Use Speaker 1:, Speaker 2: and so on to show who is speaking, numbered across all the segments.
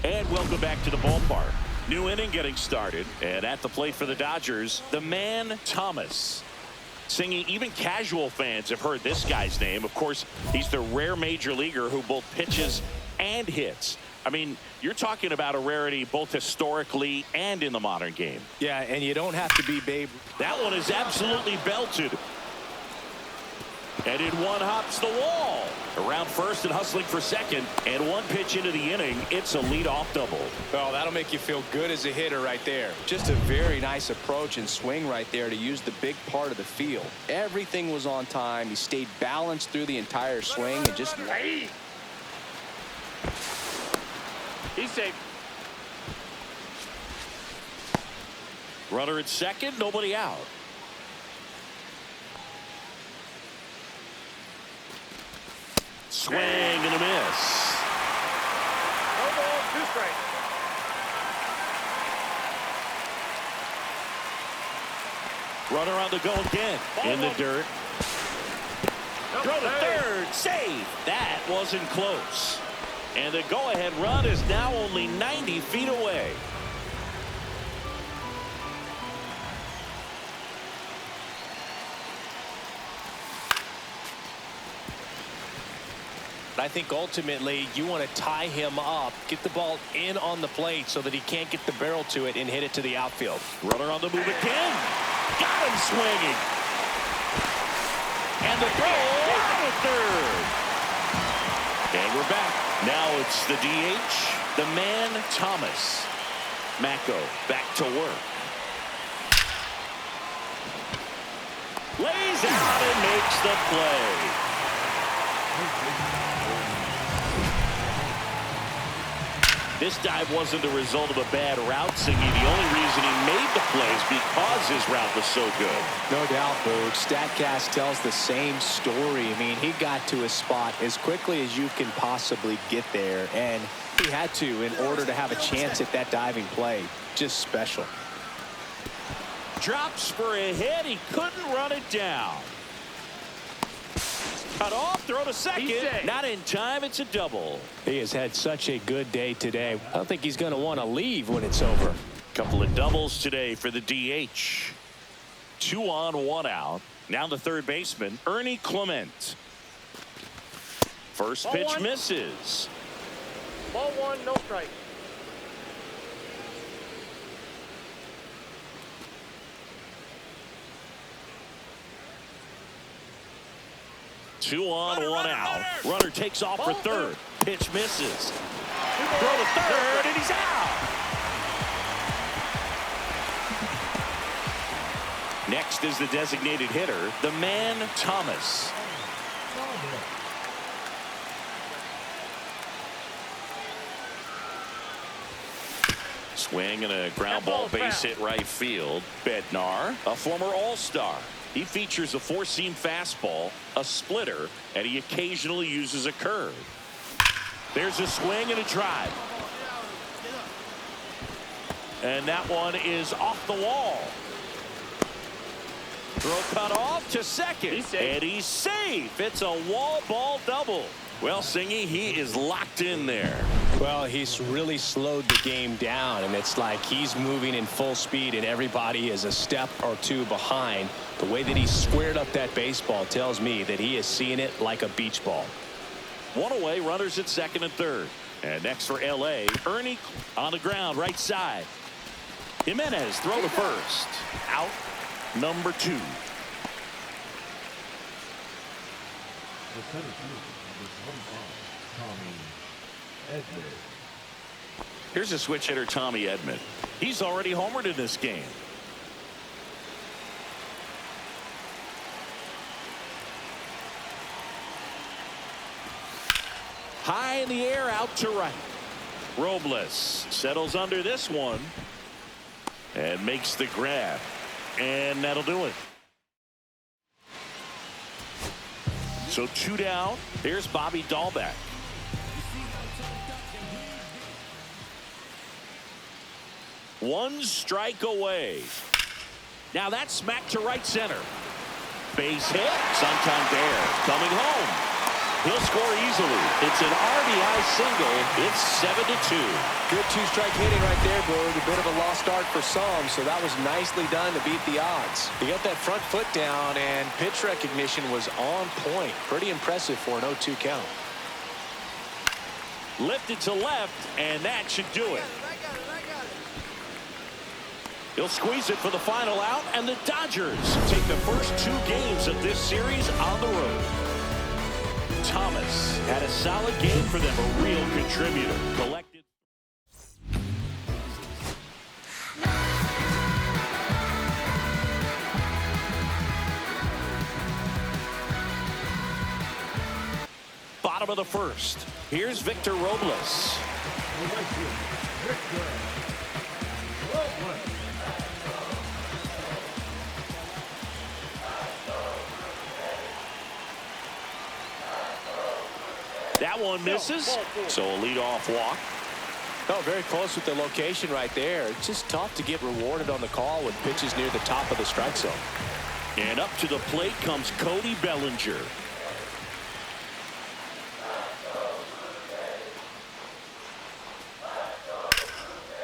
Speaker 1: And welcome back to the ballpark. New inning getting started. And at the plate for the Dodgers, the man Thomas. Singing, even casual fans have heard this guy's name. Of course, he's the rare major leaguer who both pitches and hits. I mean, you're talking about a rarity both historically and in the modern game.
Speaker 2: Yeah, and you don't have to be Babe.
Speaker 1: That one is absolutely belted. And in one hops the wall. Around first and hustling for second. And one pitch into the inning, it's a leadoff double.
Speaker 2: Well, that'll make you feel good as a hitter right there. Just a very nice approach and swing right there to use the big part of the field. Everything was on time. He stayed balanced through the entire swing and just...
Speaker 3: He's safe.
Speaker 1: Runner at second, nobody out. Swing and a miss.
Speaker 3: No ball, 2 strikes.
Speaker 1: Runner on the go again. In the dirt. Throw to third. Save. That wasn't close. And the go-ahead run is now only 90 feet away.
Speaker 2: I think ultimately you want to tie him up, get the ball in on the plate so that he can't get the barrel to it and hit it to the outfield.
Speaker 1: Runner on the move again. Got him swinging. And the throw out at third. And we're back. Now it's the DH, the man Thomas. Mako back to work. Lays out and makes the play. This dive wasn't the result of a bad route, Singy. The only reason he made the play is because his route was so good.
Speaker 2: No doubt, Boog. StatCast tells the same story. I mean, he got to his spot as quickly as you can possibly get there, and he had to in order to have a chance at that diving play. Just special.
Speaker 1: Drops for a hit. He couldn't run it down. Cut off, throw to second. Not in time. It's a double.
Speaker 2: He has had such a good day today. I don't think he's going to want to leave when it's over.
Speaker 1: Couple of doubles today for the DH. 2 on, 1 out. Now the third baseman, Ernie Clement. First pitch misses.
Speaker 3: Ball 1, no strike.
Speaker 1: Two on, one out. Runner takes off for third. Pitch misses. Throw to third, and he's out. Next is the designated hitter, the man Thomas. Swing and a ground ball base hit right field. Bednar, a former All-Star. He features a four-seam fastball, a splitter, and he occasionally uses a curve. There's a swing and a drive. And that one is off the wall. Throw cut off to second. And he's safe. It's a wall ball double. Well, Singy, he is locked in there.
Speaker 2: Well, he's really slowed the game down, and it's like he's moving in full speed and everybody is a step or two behind. The way that he squared up that baseball tells me that he is seeing it like a beach ball.
Speaker 1: One away, runners at second and third. And next for L.A., Ernie on the ground, right side. Jimenez, throw to first. Out, number 2. Here's a switch hitter, Tommy Edman. He's already homered in this game. High in the air, out to right. Robles settles under this one and makes the grab. And that'll do it. So 2 down. Here's Bobby Dahlbeck. One strike away. Now that's smacked to right center. Base hit. Santander coming home. He'll score easily. It's an RBI single. It's 7-2.
Speaker 2: Good two-strike hitting right there, Boog. A bit of a lost start for some, so that was nicely done to beat the odds. He got that front foot down, and pitch recognition was on point. Pretty impressive for an 0-2 count.
Speaker 1: Lifted to left, and that should do it. He'll squeeze it for the final out, and the Dodgers take the first 2 games of this series on the road. Thomas had a solid game for them, a real contributor. Collected. Bottom of the first. Here's Victor Robles. That one misses, so a leadoff walk.
Speaker 2: Oh, very close with the location right there. It's just tough to get rewarded on the call with pitches near the top of the strike zone.
Speaker 1: And up to the plate comes Cody Bellinger.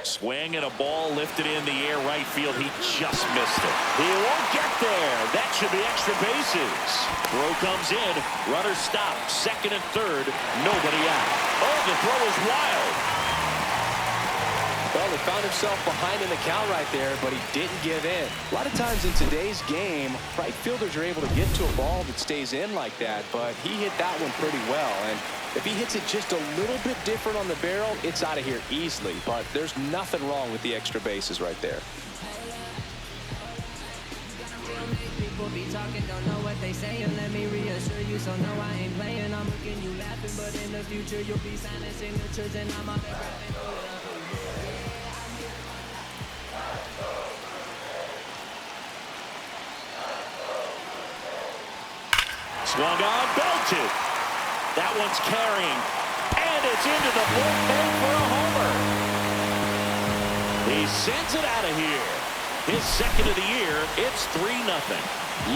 Speaker 1: Swing and a ball lifted in the air right field. He just missed it. He won't get there. That should be extra bases. Throw comes in. Runner stopped. Second and third. Nobody out. Oh, the throw is wild.
Speaker 2: Well, he found himself behind in the count right there, but he didn't give in. A lot of times in today's game, right fielders are able to get to a ball that stays in like that, but he hit that one pretty well. And if he hits it just a little bit different on the barrel, it's out of here easily. But there's nothing wrong with the extra bases right there.
Speaker 4: People be talking, don't know what they saying. Let me reassure you, so no, I ain't playing. I'm looking, you laughing, but in the future you'll be signing signatures, and I'm out there rapping.
Speaker 1: Swung on, belted. That one's carrying, and it's into the bullpen for a homer. He sends it out of here. His second of the year. It's 3-0.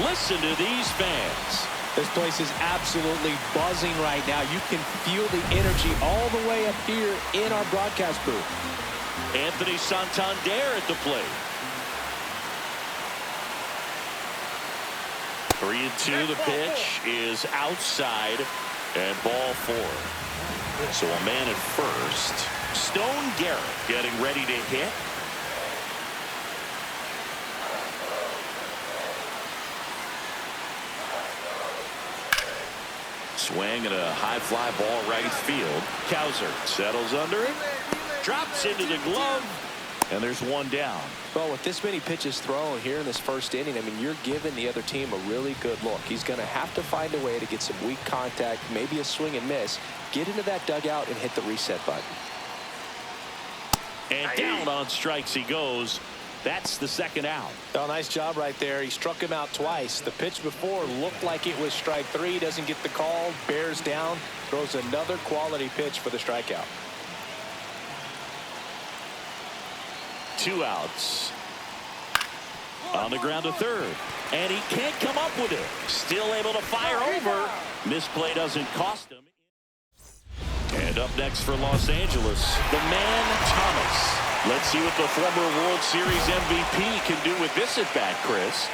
Speaker 1: Listen to these fans.
Speaker 2: This place is absolutely buzzing right now. You can feel the energy all the way up here in our broadcast booth.
Speaker 1: Anthony Santander at the plate. 3-2. The pitch is outside, and ball 4. So a man at first. Stone Garrett getting ready to hit. Swing and a high fly ball right field. Cowser settles under it. Drops into the glove. And there's one down.
Speaker 2: Well, with this many pitches thrown here in this first inning, I mean, you're giving the other team a really good look. He's going to have to find a way to get some weak contact, maybe a swing and miss, get into that dugout and hit the reset button.
Speaker 1: And down on strikes he goes. That's the second out.
Speaker 2: Oh, nice job right there. He struck him out twice. The pitch before looked like it was strike 3. Doesn't get the call. Bears down. Throws another quality pitch for the strikeout.
Speaker 1: 2 outs. On the ground to third. And he can't come up with it. Still able to fire over. Misplay doesn't cost him. And up next for Los Angeles, the man Thomas. Let's see what the former World Series MVP can do with this at bat, Chris.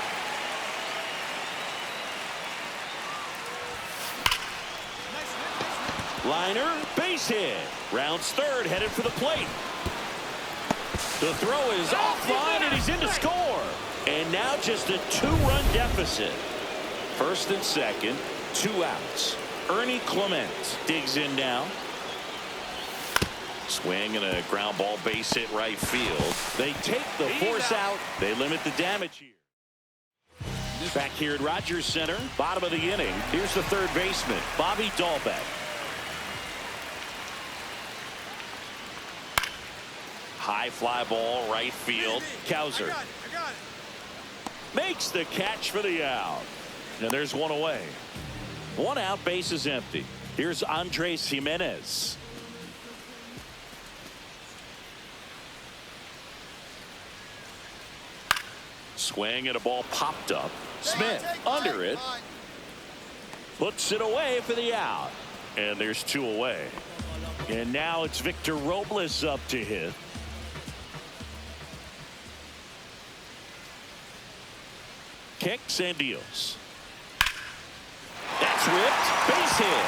Speaker 1: Liner, base hit. Rounds third, headed for the plate. The throw is offline, and he's in to score. And now just a 2-run deficit. First and second, 2 outs. Ernie Clement digs in now. Swing and a ground ball base hit right field. They take the force out. They limit the damage here. Back here at Rogers Center, bottom of the inning. Here's the third baseman, Bobby Dahlbeck. High fly ball, right field. Cowser makes the catch for the out. And there's one away. 1 out, base is empty. Here's Andres Jimenez. Swing and a ball popped up. Smith under it. Puts it away for the out. And there's 2 away. And now it's Victor Robles up to hit. Kicks and deals. That's ripped. Base hit.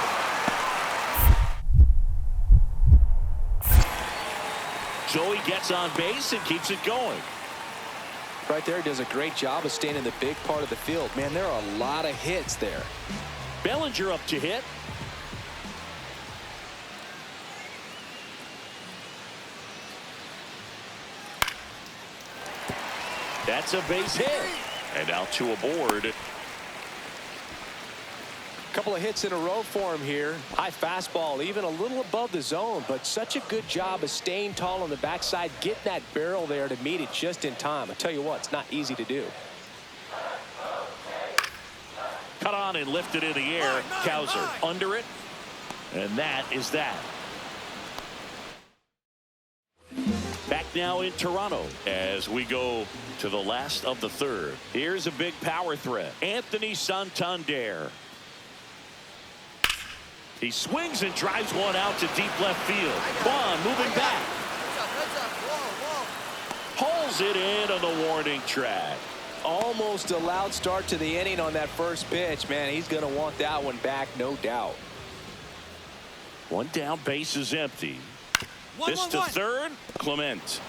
Speaker 1: Joey gets on base and keeps it going.
Speaker 2: Right there, does a great job of staying in the big part of the field. Man, there are a lot of hits there.
Speaker 1: Bellinger up to hit. That's a base hit. And now 2 aboard.
Speaker 2: Couple of hits in a row for him here. High fastball, even a little above the zone, but such a good job of staying tall on the backside, getting that barrel there to meet it just in time. I tell you what, it's not easy to do.
Speaker 1: Cut on and lifted in the air. Cowser under it. And that is that. Back now in Toronto as we go to the last of the third. Here's a big power threat. Anthony Santander. He swings and drives one out to deep left field. Quan moving back. Pulls it in on the warning track.
Speaker 2: Almost a loud start to the inning on that first pitch. Man, he's going to want that one back, no doubt.
Speaker 1: 1 down, base is empty. This to third, Clement.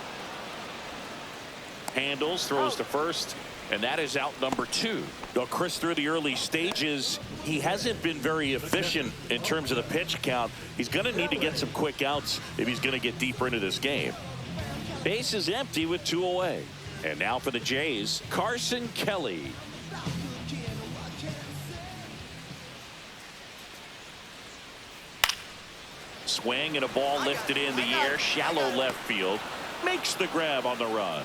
Speaker 1: Handles, throws to first, and that is out number 2. Now, Chris, through the early stages, he hasn't been very efficient in terms of the pitch count. He's going to need to get some quick outs if he's going to get deeper into this game. Base is empty with 2 away. And now for the Jays, Carson Kelly. Swing and a ball lifted in the air, shallow left field. Makes the grab on the run.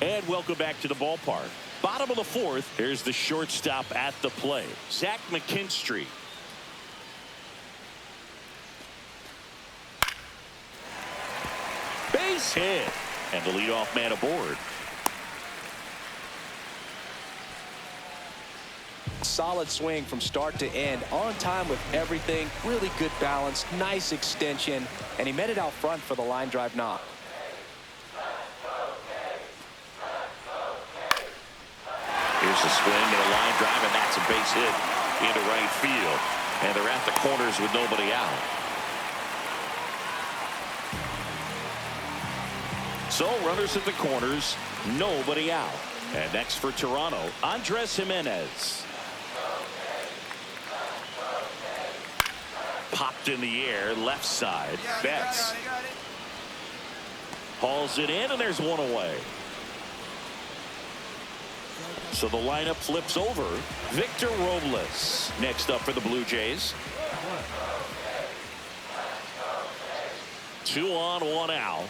Speaker 1: And welcome back to the ballpark. Bottom of the fourth. Here's the shortstop at the plate, Zach McKinstry. Base hit. And the leadoff man aboard.
Speaker 2: Solid swing from start to end, on time with everything, really good balance, nice extension, and he met it out front for the line drive knock.
Speaker 1: Here's the swing and a line drive, and that's a base hit into right field. And they're at the corners with nobody out. So runners at the corners, nobody out. And next for Toronto, Andres Jimenez. Popped in the air, left side. Betts hauls it in, and there's one away. So the lineup flips over. Victor Robles next up for the Blue Jays. 2 on, 1 out.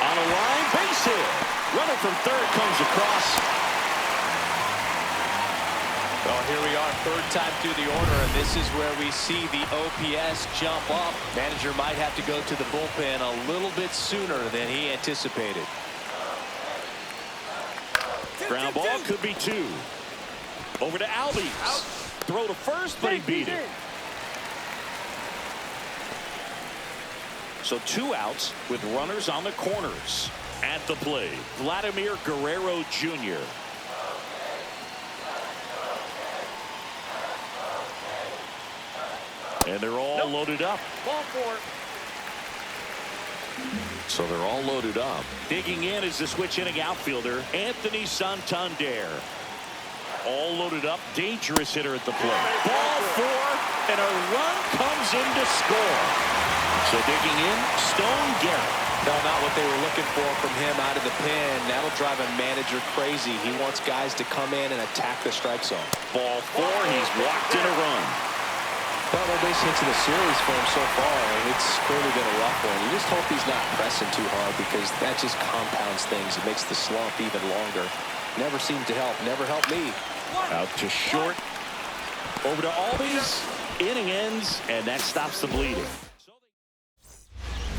Speaker 1: On a line, base hit. Runner from third comes across.
Speaker 2: Well, here we are, third time through the order, and this is where we see the OPS jump up. Manager might have to go to the bullpen a little bit sooner than he anticipated.
Speaker 1: Ground ball could be 2. Over to Albies. Throw to first, but he beat it. So 2 outs with runners on the corners. At the plate, Vladimir Guerrero Jr. And they're all loaded up.
Speaker 3: Ball 4.
Speaker 1: So they're all loaded up. Digging in is the switch inning outfielder, Anthony Santander. All loaded up. Dangerous hitter at the plate. Ball 4, and a run comes in to score. So digging in, Stone Garrett.
Speaker 2: No, not what they were looking for from him out of the pen. That'll drive a manager crazy. He wants guys to come in and attack the strike zone.
Speaker 1: Ball 4, he's walked in a run.
Speaker 2: Well, no base hits in the series for him so far, and it's clearly been a rough one. You just hope he's not pressing too hard, because that just compounds things. It makes the slump even longer. Never seemed to help. Never helped me.
Speaker 1: Out to short. Over to Albies. Inning ends, and that stops the bleeding.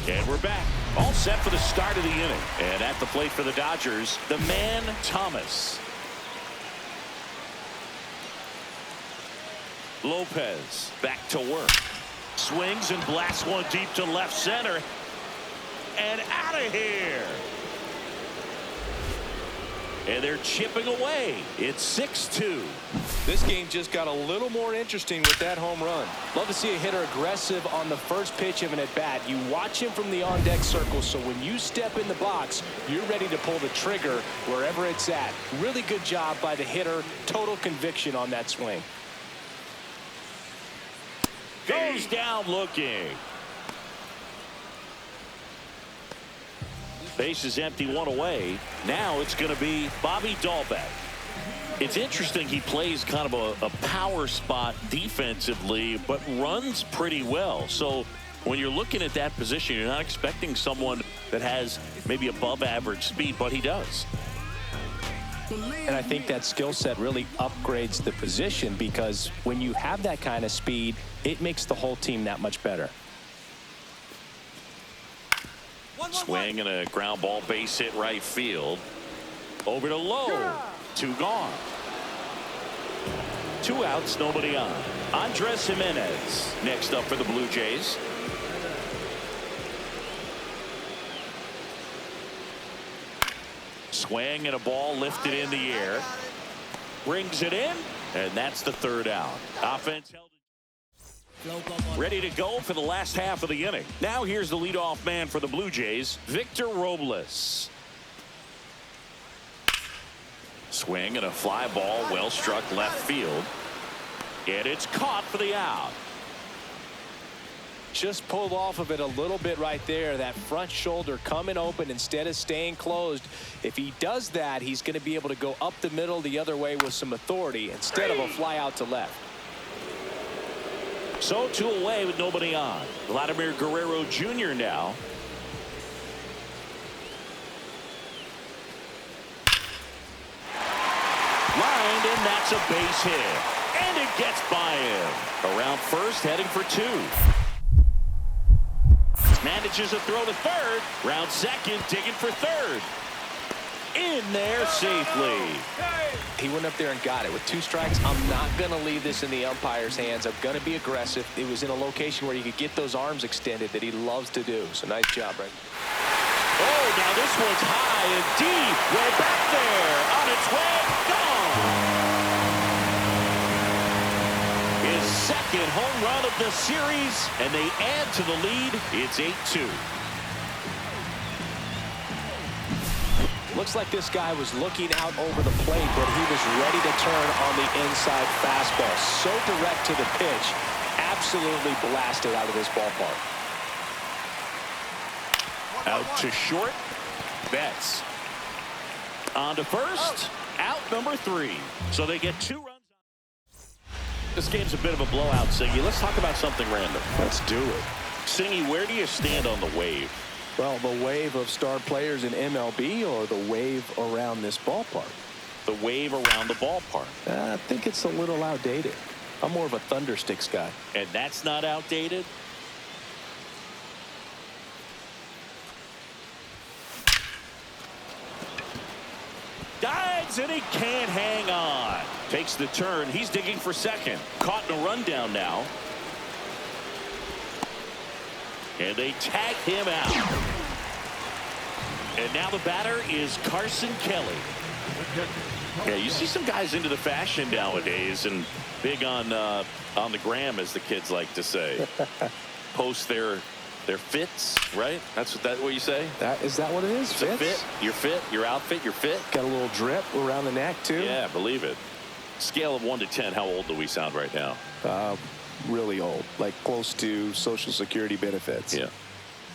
Speaker 1: And we're back. All set for the start of the inning. And at the plate for the Dodgers, the man Thomas. Lopez back to work. Swings and blasts one deep to left center. And out of here. And they're chipping away. It's 6-2.
Speaker 2: This game just got a little more interesting with that home run. Love to see a hitter aggressive on the first pitch of an at-bat. You watch him from the on-deck circle, so when you step in the box, you're ready to pull the trigger wherever it's at. Really good job by the hitter. Total conviction on that swing.
Speaker 1: Goes down looking. Base is empty, 1 away. Now it's going to be Bobby Dahlbeck. It's interesting, he plays kind of a power spot defensively, but runs pretty well. So when you're looking at that position, you're not expecting someone that has maybe above average speed, but he does.
Speaker 2: And I think that skill set really upgrades the position, because when you have that kind of speed, it makes the whole team that much better.
Speaker 1: Swing and a ground ball, base hit right field. Over to Lowe. 2 gone. 2 outs, nobody on. Andres Jimenez next up for the Blue Jays. Swing and a ball lifted in the air. Brings it in, and that's the 3rd out. Offense held. Ready to go for the last half of the inning. Now here's the leadoff man for the Blue Jays, Victor Robles. Swing and a fly ball, well struck left field. And it's caught for the out.
Speaker 2: Just pulled off of it a little bit right there. That front shoulder coming open instead of staying closed. If he does that, he's going to be able to go up the middle the other way with some authority instead of a fly out to left.
Speaker 1: So 2 away with nobody on. Vladimir Guerrero Jr. now. Lined, and that's a base hit. And it gets by him. Around first, heading for 2. Manages a throw to third. Round second, digging for third. In there safely.
Speaker 2: He went up there and got it with 2 strikes. I'm not going to leave this in the umpire's hands. I'm going to be aggressive. It was in a location where you could get those arms extended that he loves to do. So nice job, right?
Speaker 1: Oh, now this one's high and deep. Way back there. On its way. Gone. His second home run of the series, and they add to the lead. It's 8-2.
Speaker 2: Looks like this guy was looking out over the plate, but he was ready to turn on the inside fastball. So direct to the pitch. Absolutely blasted out of this ballpark.
Speaker 1: Out to short. Betts. On to first. Out number 3. So they get 2 runs. This game's a bit of a blowout, Singy. Let's talk about something random.
Speaker 2: Let's do it.
Speaker 1: Singy, where do you stand on the wave?
Speaker 2: Well, the wave of star players in MLB or the wave around this ballpark?
Speaker 1: The wave around the ballpark.
Speaker 2: I think it's a little outdated. I'm more of a Thundersticks guy.
Speaker 1: And that's not outdated? Dives, and he can't hang on. Takes the turn. He's digging for second. Caught in a rundown now. And they tag him out. And now the batter is Carson Kelly. Yeah, you see some guys into the fashion nowadays and big on the gram, as the kids like to say. Post their fits, right? That's what you say?
Speaker 2: Is that what it is?
Speaker 1: It's a fit. Your fit, your outfit, your fit.
Speaker 2: Got a little drip around the neck too.
Speaker 1: Yeah, believe it. Scale of 1 to 10, how old do we sound right now?
Speaker 2: Really old, like close to Social Security benefits.
Speaker 1: Yeah.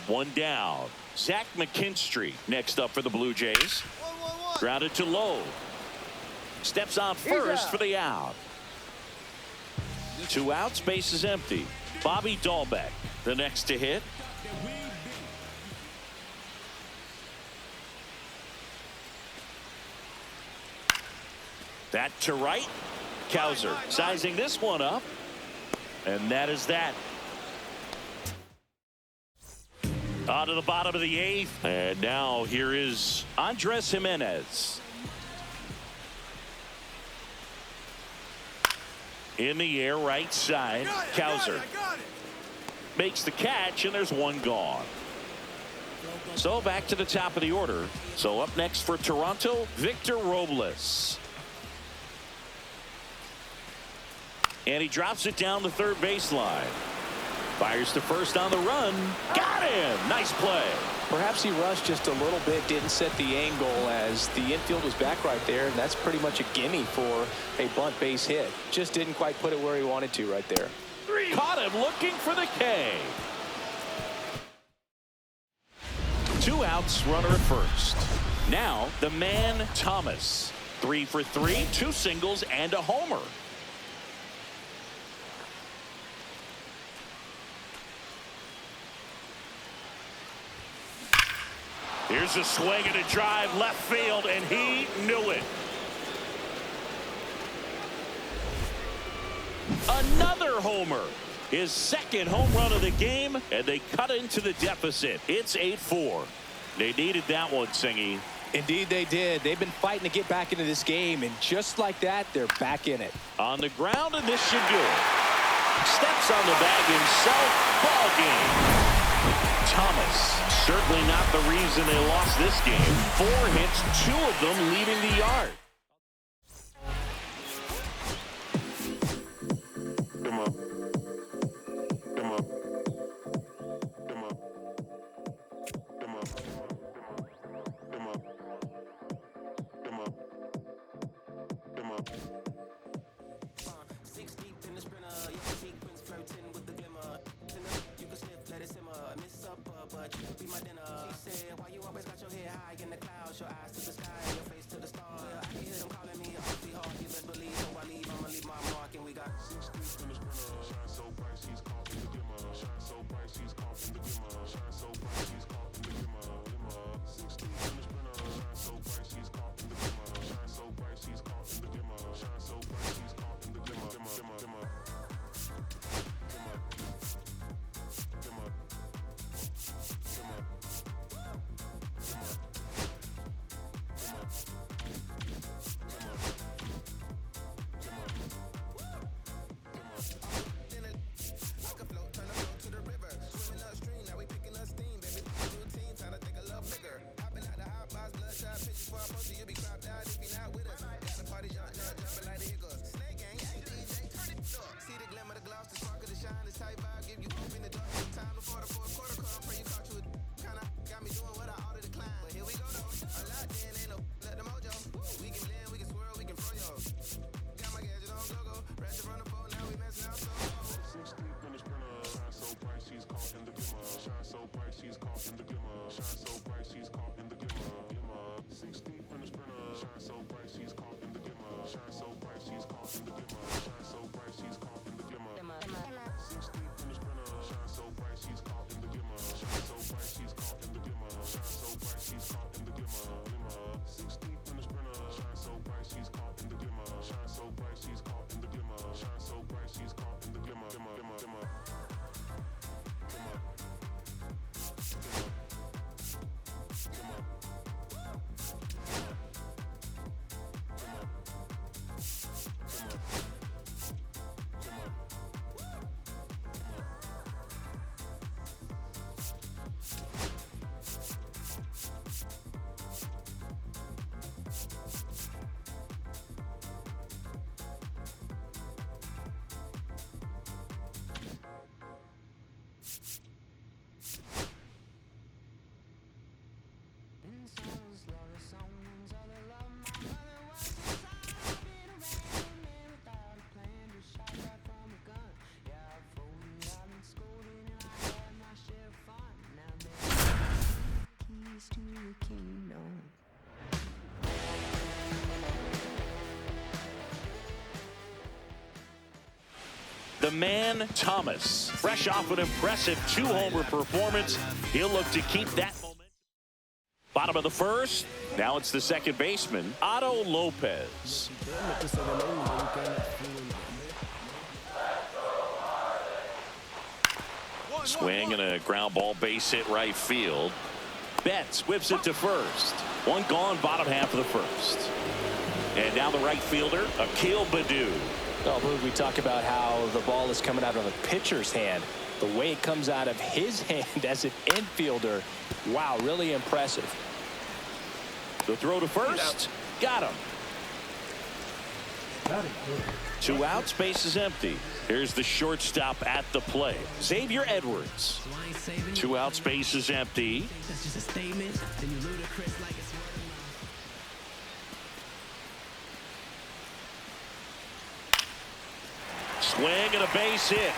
Speaker 1: 1 down. Zach McKinstry next up for the Blue Jays. Grounded to low. Steps on first for the out. 2 outs, base is empty. Bobby Dahlbeck, the next to hit. That to right. Kowser sizing this one up. And that is that. On to the bottom of the 8th. And now here is Andres Jimenez. In the air, right side. Kowser makes the catch, and there's 1 gone. So back to the top of the order. So up next for Toronto, Victor Robles. And he drops it down the third baseline. Fires to first on the run. Got him. Nice play.
Speaker 2: Perhaps he rushed just a little bit, didn't set the angle as the infield was back right there, and that's pretty much a gimme for a bunt base hit. Just didn't quite put it where he wanted to right there.
Speaker 1: Caught him looking for the K. 2 outs, runner at first. Now the man Thomas. 3 for 3, 2 singles and a homer. Here's a swing and a drive left field, and he knew it. Another homer. His second home run of the game, and they cut into the deficit. It's 8-4. They needed that one, Singy.
Speaker 2: Indeed they did. They've been fighting to get back into this game, and just like that, they're back in it.
Speaker 1: On the ground, and this should do it. Steps on the bag himself. Ball game. Thomas, certainly not the reason they lost this game. 4 hits, 2 of them leaving the yard.
Speaker 5: Come on. Come on. Come on. Come on. Come on. Come on. Come on.
Speaker 6: 6 deep in the sprinter, your sequence flirting with the glimmer. You can sniff, let it simmer. Miss supper, but you be my dinner. She said, why you always got your head high in the clouds? Your eyes to the sky and your face to the stars. I can hear them calling me awfully hard. You best believe, so I leave. I'ma leave my mark, and we got
Speaker 5: 6 deep in the sprinter, shine so bright, she's
Speaker 1: the man Thomas. Fresh off an impressive 2-homer performance, he'll look to keep that momentum. Bottom of the first. Now it's the second baseman, Otto Lopez. Swing and a ground ball, base hit right field. Betts whips it to first. One gone, bottom half of the first. And now the right fielder, Akil Baddoo.
Speaker 2: Oh, we talk about how the ball is coming out of a pitcher's hand. The way it comes out of his hand as an infielder, wow, really impressive.
Speaker 1: The throw to first, got him. 2 outs, base is empty. Here's the shortstop at the plate, Xavier Edwards. 2 outs, base is empty.
Speaker 4: That's just a statement. Then you ludicrous like it's
Speaker 1: Swing and a base hit.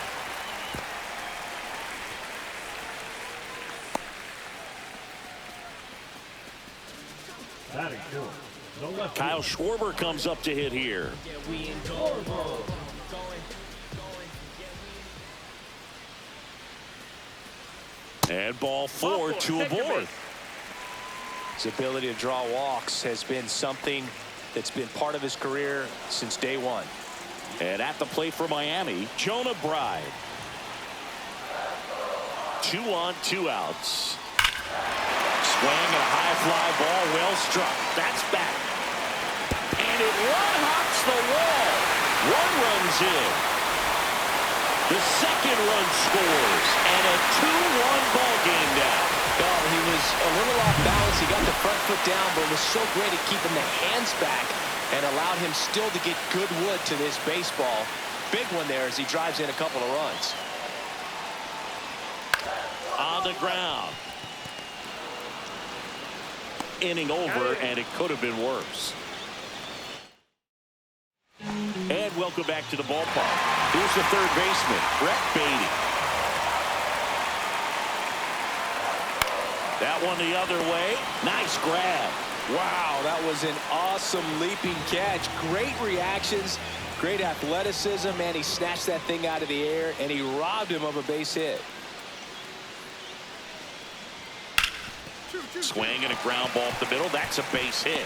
Speaker 1: Kyle Schwarber comes up to hit here. And ball 4, 2 aboard.
Speaker 2: His ability to draw walks has been something that's been part of his career since day one.
Speaker 1: And at the plate for Miami, Jonah Bride. 2 on, 2 outs. Swing and a high fly ball, well struck. That's back. And it one-hops the wall. 1 runs in. The second run scores. And a 2-1 ball game now.
Speaker 2: Oh, he was a little off balance. He got the front foot down, but was so great at keeping the hands back and allowed him still to get good wood to this baseball. Big one there as he drives in a couple of runs.
Speaker 1: On the ground. Inning over, and it could have been worse. And welcome back to the ballpark. Here's the third baseman, Brett Beatty. That one the other way. Nice grab.
Speaker 2: Wow, that was an awesome leaping catch. Great reactions, great athleticism, and he snatched that thing out of the air, and he robbed him of a base hit.
Speaker 1: Swing and a ground ball up the middle. That's a base hit.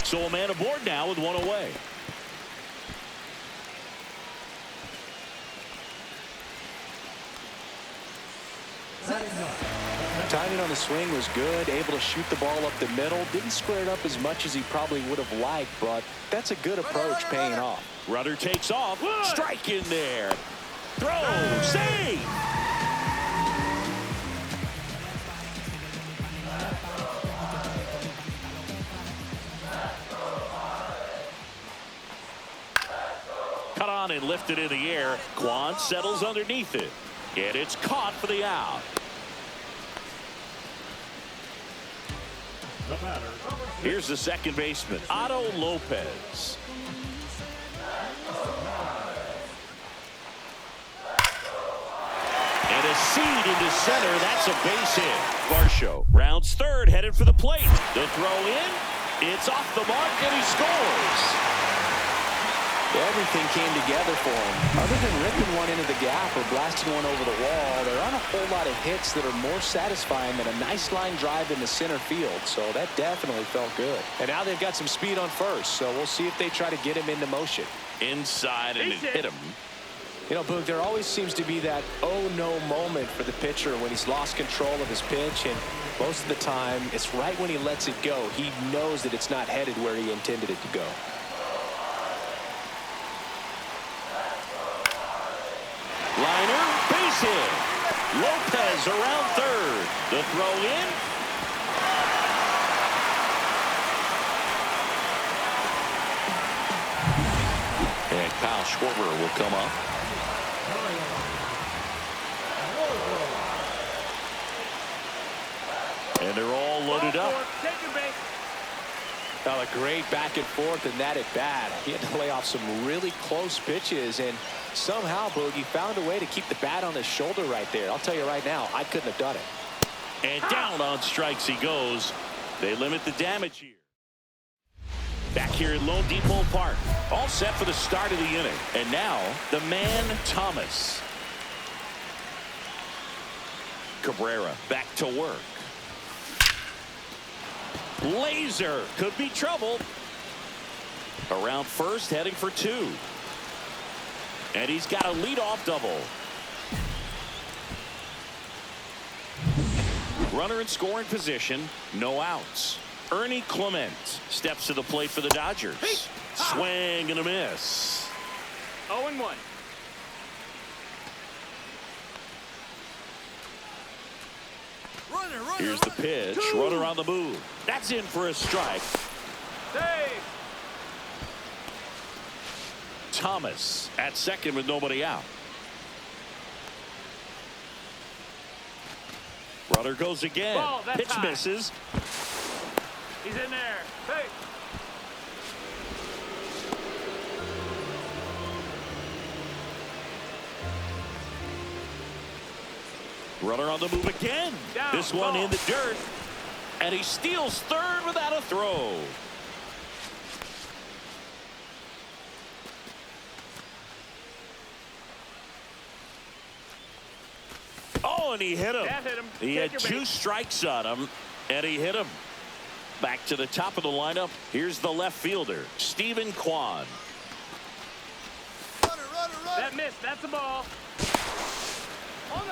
Speaker 1: So a man aboard now with 1 away.
Speaker 2: Timing on the swing was good, able to shoot the ball up the middle. Didn't square it up as much as he probably would have liked, but that's a good approach paying off.
Speaker 1: Runner takes off. Strike in there. Throw. Save. Cut on and lifted in the air. Quan settles underneath it. And it's caught for the out. Here's the second baseman, Otto Lopez. And a seed into center. That's a base hit. Varsho rounds third, headed for the plate. The throw in. It's off the mark, and he scores.
Speaker 2: Everything came together for him. Other than ripping one into the gap or blasting one over the wall, there aren't a whole lot of hits that are more satisfying than a nice line drive in the center field. So that definitely felt good. And now they've got some speed on first, so we'll see if they try to get him into motion.
Speaker 1: Inside, and it hit him.
Speaker 2: You know, Boog, there always seems to be that oh-no moment for the pitcher when he's lost control of his pitch, and most of the time, it's right when he lets it go. He knows that it's not headed where he intended it to go.
Speaker 1: Liner, base hit. Lopez around third. The throw in. And Kyle Schwarber will come up. And they're all loaded up.
Speaker 2: Now, a great back and forth in that at bat. He had to lay off some really close pitches, and somehow, Boogie found a way to keep the bat on his shoulder right there. I'll tell you right now, I couldn't have done it.
Speaker 1: And down on strikes he goes. They limit the damage here. Back here at Lone Depot Park. All set for the start of the inning. And now, the man, Thomas. Cabrera back to work. Laser could be trouble. Around first, heading for 2. And he's got a leadoff double. Runner in scoring position, no outs. Ernie Clement steps to the plate for the Dodgers. Swing and a miss.
Speaker 3: 0-1.
Speaker 1: Here's the pitch. Runner on the move. That's in for a strike.
Speaker 3: Save.
Speaker 1: Thomas at second with nobody out. Runner goes again.
Speaker 3: Ball, that's
Speaker 1: Pitch
Speaker 3: high.
Speaker 1: misses.
Speaker 3: He's in there. Hey.
Speaker 1: Runner on the move again.
Speaker 3: Down,
Speaker 1: This one
Speaker 3: ball.
Speaker 1: in the dirt. And he steals third without a throw. Oh, and he hit him.
Speaker 3: That hit him.
Speaker 1: He
Speaker 3: Take
Speaker 1: had
Speaker 3: your
Speaker 1: 2
Speaker 3: bait.
Speaker 1: strikes on him, and he hit him. Back to the top of the lineup. Here's the left fielder, Stephen Kwan.
Speaker 3: That missed. That's a ball.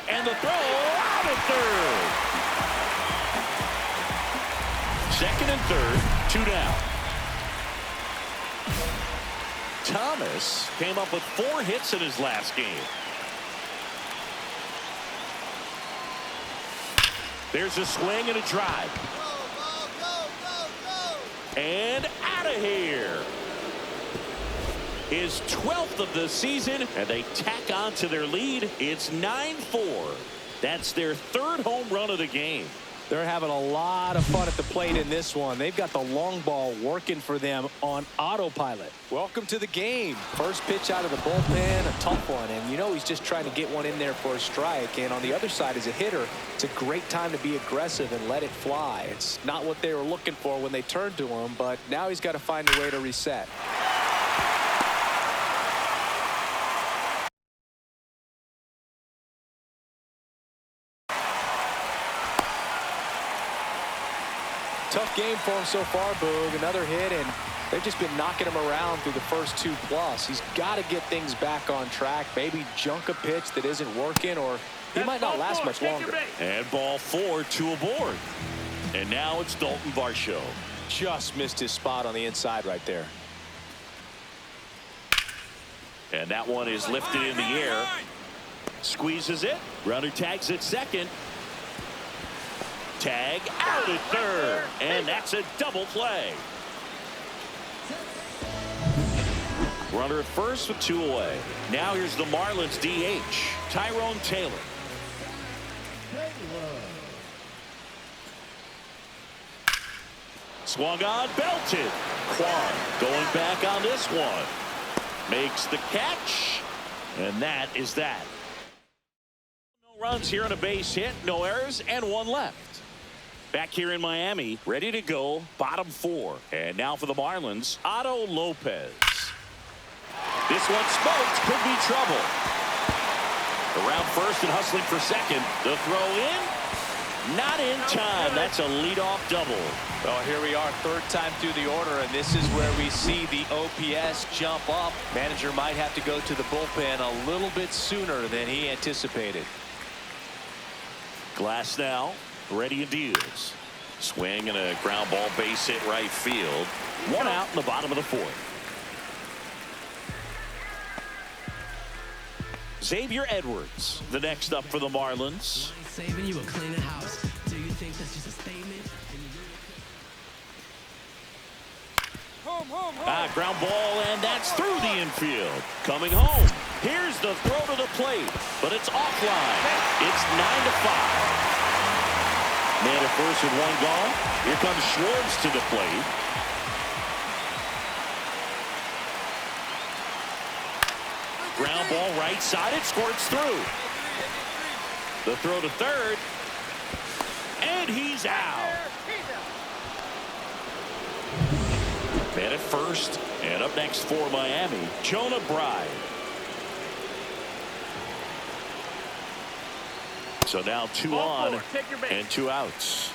Speaker 1: And the throw out at third. Second and third, 2 down. Thomas came up with 4 hits in his last game. There's a swing and a drive. And out of here. His 12th of the season, and they tack on to their lead. It's 9-4. That's their 3rd home run of the game.
Speaker 2: They're having a lot of fun at the plate in this one. They've got the long ball working for them on autopilot. Welcome to the game. First pitch out of the bullpen, a tough one. And you know he's just trying to get one in there for a strike. And on the other side, as a hitter, it's a great time to be aggressive and let it fly. It's not what they were looking for when they turned to him, but now he's got to find a way to reset. Tough game for him so far, Boog. Another hit, and they've just been knocking him around through the first 2+. He's got to get things back on track. Maybe junk a pitch that isn't working, or he might not last much longer.
Speaker 1: And ball 4, 2 aboard. And now it's Dalton Varsho.
Speaker 2: Just missed his spot on the inside right there.
Speaker 1: And that one is lifted in the air. Squeezes it. Runner tags at second. Tag out at third. And that's a double play. Runner at first with 2 away. Now here's the Marlins DH, Tyrone Taylor. Swung on, belted. Kwan going back on this one. Makes the catch. And that is that. No runs here on a base hit, no errors, and 1 left. Back here in Miami, ready to go, bottom 4. And now for the Marlins, Otto Lopez. This one smoked, could be trouble. Around first and hustling for second. The throw in, not in time. That's a leadoff double.
Speaker 2: Well, here we are, 3rd time through the order, and this is where we see the OPS jump up. Manager might have to go to the bullpen a little bit sooner than he anticipated.
Speaker 1: Glass now, ready and deals. Swing and a ground ball base hit right field. 1 out in the bottom of the 4th. Xavier Edwards, the next up for the Marlins.
Speaker 4: Saving you a cleaning house. Do you think that's just a statement?
Speaker 1: Ground ball, and that's through the infield. Coming home. Here's the throw to the plate, but it's offline. It's 9-5. Man at first with 1 gone. Here comes Schwartz to the plate. Ground ball right side. It squirts through. The throw to third. And he's out. Man at first, and up next for Miami, Jonah Bride. So now 2 on and 2 outs.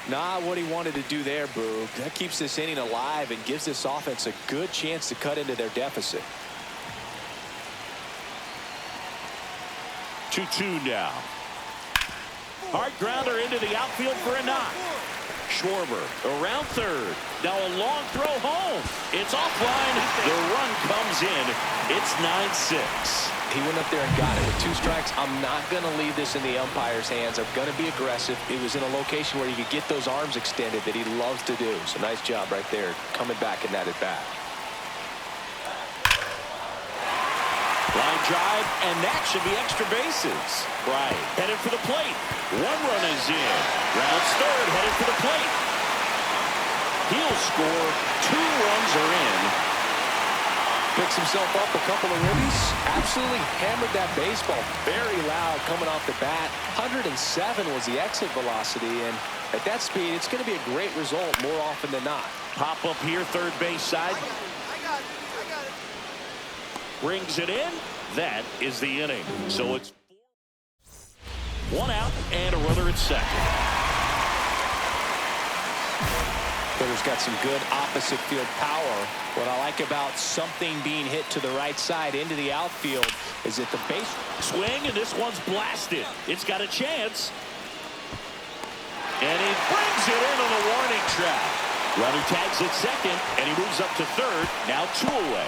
Speaker 2: Not what he wanted to do there, Boog. That keeps this inning alive and gives this offense a good chance to cut into their deficit.
Speaker 1: 2-2 now. Hard grounder into the outfield for a knock. Schwarber around third. Now a long throw home. It's offline. The run comes in. It's 9-6.
Speaker 2: He went up there and got it with 2 strikes. I'm not going to leave this in the umpire's hands. I'm going to be aggressive. It was in a location where he could get those arms extended that he loves to do. So nice job right there coming back in that at bat.
Speaker 1: Line drive, and that should be extra bases. Right, headed for the plate. 1 run is in. Rounds third, headed for the plate. He'll score. 2 runs are in.
Speaker 2: Picks himself up a couple of ribbies. Absolutely hammered that baseball. Very loud coming off the bat. 107 was the exit velocity, and at that speed, it's going to be a great result more often than not.
Speaker 1: Pop up here, third base side.
Speaker 7: I got it.
Speaker 1: Brings it in. That is the inning. So it's 1 out and a runner at second.
Speaker 2: Hitter's got some good opposite field power. What I like about something being hit to the right side into the outfield is that the base
Speaker 1: swing, and this one's blasted. It's got a chance. And he brings it in on a warning track. Runner tags at second, and he moves up to third. Now 2 away.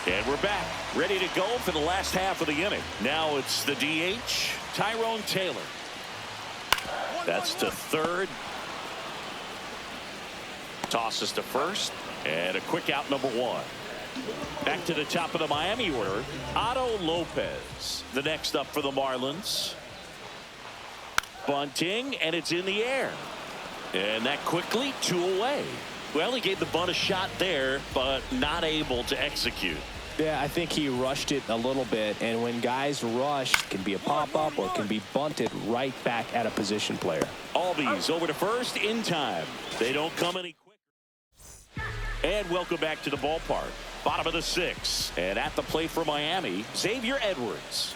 Speaker 1: And we're back, ready to go for the last half of the inning. Now it's the DH, Tyrone Taylor. That's to third. Tosses to first, and a quick out, number 1. Back to the top of the Miami order, Otto Lopez. The next up for the Marlins. Bunting, and it's in the air. And that quickly 2 away. Well, he gave the bunt a shot there, but not able to execute.
Speaker 2: Yeah, I think he rushed it a little bit, and when guys rush, it can be a pop-up or it can be bunted right back at a position player.
Speaker 1: Albies over to first in time. They don't come any quicker. And welcome back to the ballpark. Bottom of the 6th. And at the plate for Miami, Xavier Edwards.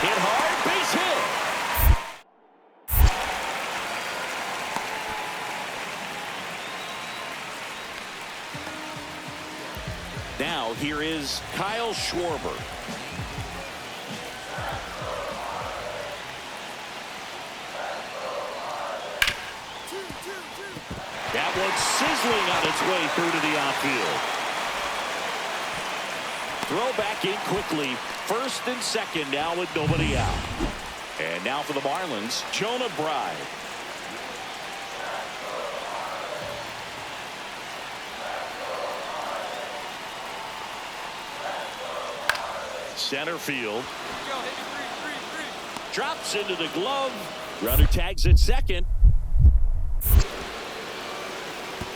Speaker 1: Hit hard, base hit. Now here is Kyle Schwarber. That one's sizzling on its way through to the outfield. Throw back in quickly. First and second now with nobody out. And now for the Marlins, Jonah Bride. Center field. Drops into the glove. Runner tags at second.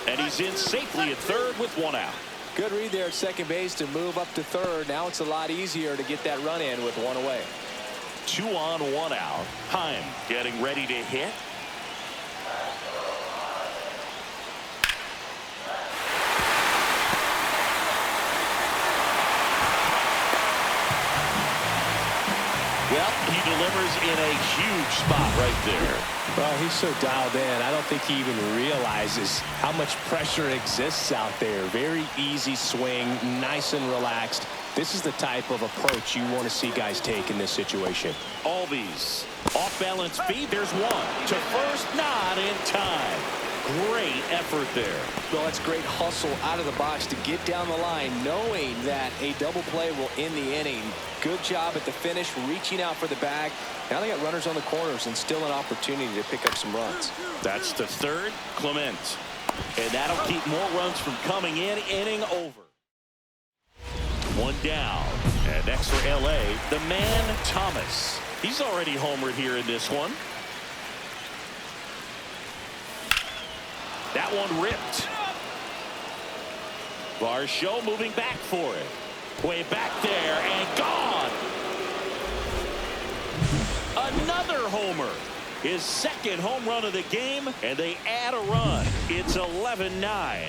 Speaker 1: And he's in safely at third with 1 out.
Speaker 2: Good read there at second base to move up to third. Now it's a lot easier to get that run in with 1 away.
Speaker 1: 2 on, 1 out. Heim getting ready to hit. Well, he delivers in a huge spot right there.
Speaker 2: Well, he's so dialed in. I don't think he even realizes how much pressure exists out there. Very easy swing, nice and relaxed. This is the type of approach you want to see guys take in this situation.
Speaker 1: Albies off balance feed. There's 1 to first, not in time. Great effort there.
Speaker 2: Well, that's great hustle out of the box to get down the line, knowing that a double play will end the inning. Good job at the finish, reaching out for the bag. Now they got runners on the corners and still an opportunity to pick up some runs.
Speaker 1: That's to third, Clement. And that'll keep more runs from coming in. Inning over. 1 down. And next for LA, the man Thomas. He's already homered here in this one. That one ripped. Varsho moving back for it. Way back there and gone. A Another homer. His second home run of the game, and they add a run. It's 11-9.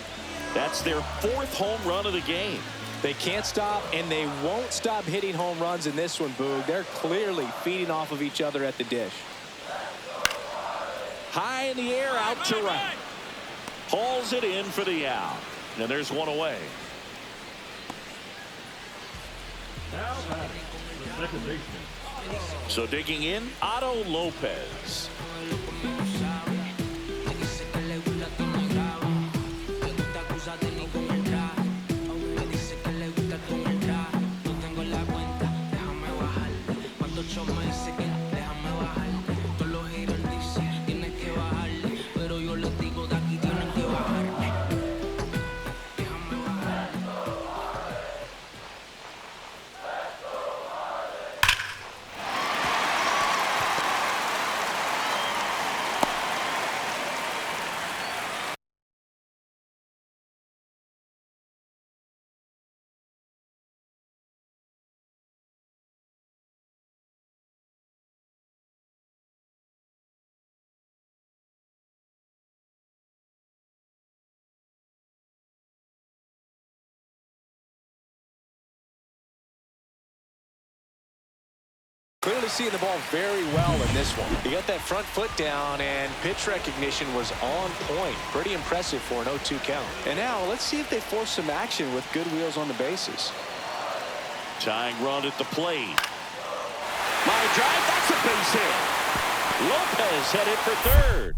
Speaker 1: That's their fourth home run of the game.
Speaker 2: They can't stop, and they won't stop hitting home runs in this one, Boog. They're clearly feeding off of each other at the dish.
Speaker 1: High in the air, out to right. Hauls it in for the out. And there's one away. So digging in, Otto Lopez.
Speaker 2: Clearly seeing the ball very well in this one. He got that front foot down, and pitch recognition was on point. Pretty impressive for an 0-2 count. And now let's see if they force some action with good wheels on the bases.
Speaker 1: Tying run at the plate. Line drive, that's a base hit. Lopez headed for third.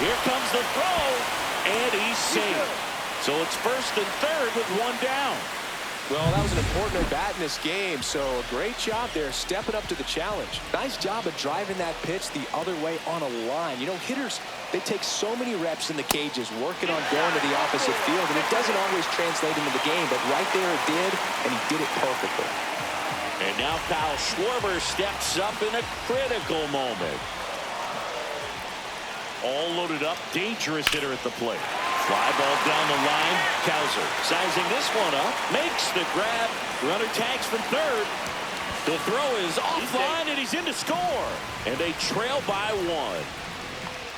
Speaker 1: Here comes the throw, and he's safe. So it's first and third with one down.
Speaker 2: Well, that was an important at-bat in this game, so a great job there stepping up to the challenge. Nice job of driving that pitch the other way on a line. You know, hitters, they take so many reps in the cages working on going to the opposite field, and it doesn't always translate into the game, but right there it did, and he did it perfectly.
Speaker 1: And now Kyle Schwarber steps up in a critical moment. All loaded up, dangerous hitter at the plate. Fly ball down the line. Kowser sizing this one up. Makes the grab. Runner tags from third. The throw is offline, and he's in to score. And they trail by one.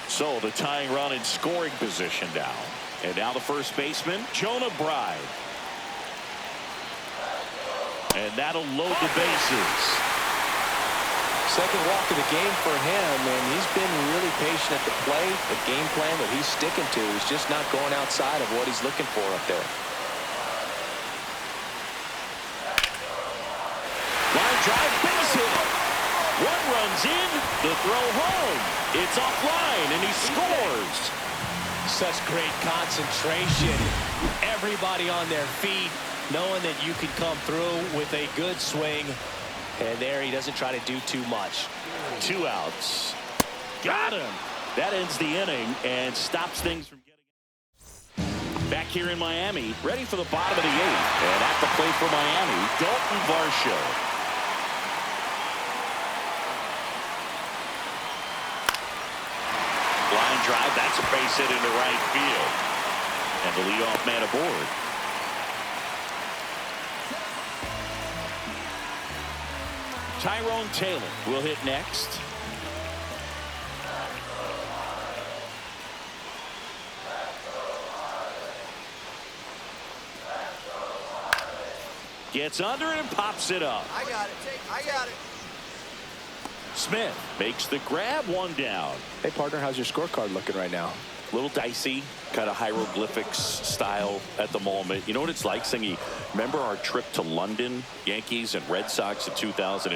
Speaker 1: So the tying run in scoring position now. And now the first baseman, Jonah Bride. And that'll load the bases.
Speaker 2: Second walk of the game for him, and he's been really patient at the plate. The game plan that he's sticking to is just not going outside of what he's looking for up there.
Speaker 1: Line drive, base hit. One runs in, the throw home. It's offline, and he scores.
Speaker 2: Such great concentration. Everybody on their feet, knowing that you can come through with a good swing. And there he doesn't try to do too much.
Speaker 1: 2 outs. Got him. That ends the inning and stops things from getting back here in Miami, ready for the bottom of the 8th. And at the plate for Miami, Dalton Varsho. Line drive, that's a base hit into right field. And the leadoff man aboard. Tyrone Taylor will hit next. Gets under and pops it up.
Speaker 7: I got it. I got it.
Speaker 1: Smith makes the grab, one down.
Speaker 2: Hey, partner, how's your scorecard looking right now?
Speaker 1: Little dicey, kind of hieroglyphics style at the moment. You know what it's like, Singy? Remember our trip to London, Yankees and Red Sox in 2019?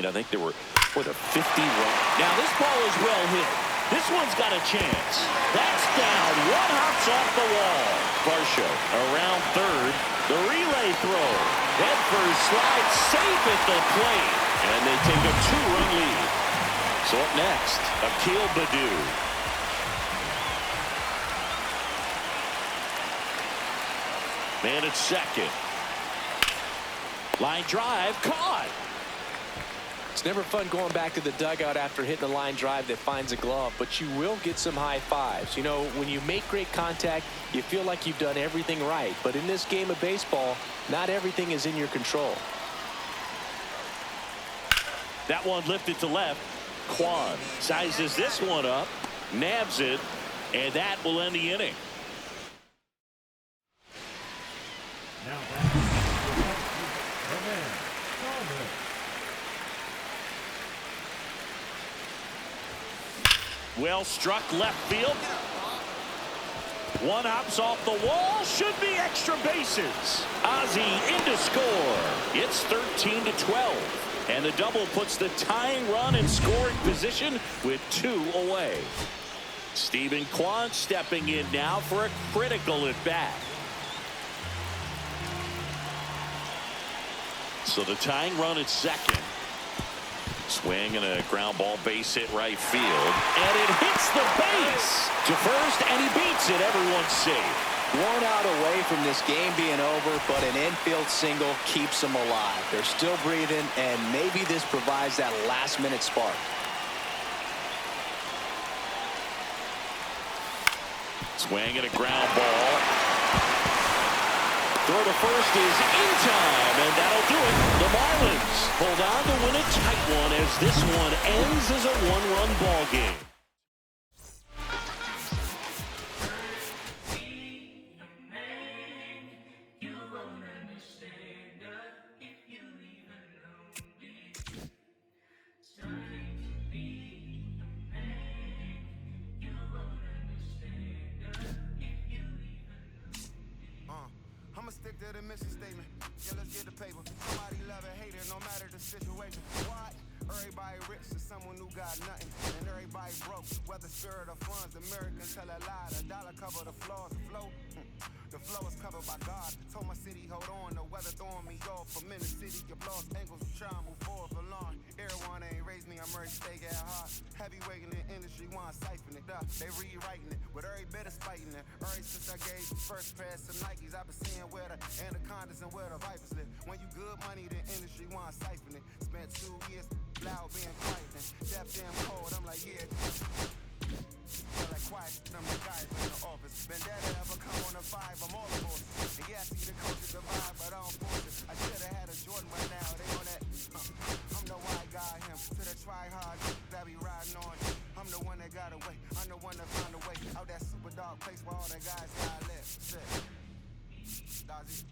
Speaker 1: I think there were, what, a 50 run. Now this ball is well hit. This one's got a chance. That's down. One hops off the wall. Varsho around third. The relay throw. Head first slide safe at the plate. And they take a 2-run lead. So up next, Akil Baddoo. Man at second. Line drive, caught.
Speaker 2: It's never fun going back to the dugout after hitting a line drive that finds a glove, but you will get some high fives. You know, when you make great contact, you feel like you've done everything right. But in this game of baseball, not everything is in your control.
Speaker 1: That one lifted to left. Kwan sizes this one up, nabs it, and that will end the inning.
Speaker 7: Now back to the man,
Speaker 1: Well struck left field. One hops off the wall. Should be extra bases. Ozzie in to score. It's 13-12. And the double puts the tying run in scoring position with 2 away. Stephen Kwan stepping in now for a critical at bat. So the tying run at second. Swing and a ground ball base hit right field. And it hits the base to first, and he beats it. Everyone's safe.
Speaker 2: 1 out away from this game being over, but an infield single keeps them alive. They're still breathing, and maybe this provides that last-minute spark.
Speaker 1: Swing and a ground ball. Throw to first is in time, and that'll do it. The Marlins hold on to win a tight one as this one ends as a 1-run ball game.
Speaker 8: I'ma stick to the mission statement. Yeah, let's get the paper. Somebody love it, hate it, no matter the situation. What? Everybody rich to someone who got nothing, and everybody broke. Whether spirit or funds, Americans tell a lie. The dollar cover the flaws, the flow. The flow is covered by God. Told my city, hold on, the weather throwing me off. I'm in the city, your lost angles, try to move forward for long. Everyone ain't raised me, I'm ready to stay at heart. Heavyweight in the industry, want siphon it up. They rewriting it, with every bit of spiting it. Early since I gave the first pass of Nikes, I've been seeing where the anacondas and where the vipers live. When you good money, the industry want siphon it. Spent 2 years loud being quiet and deaf damn cold. I'm like, yeah. Feel like quiet, I'm the guy in the office. Vendetta ever come on a 5, I'm all aboard. And yeah, I see the coach is the vibe, but I don't force it. I should've had a Jordan by now, they on that. I'm the white guy, him, to the try-hard that be riding on. I'm the one that got away, I'm the one that found a way out that super dark place where all the guys got left. Shit. Dodgy.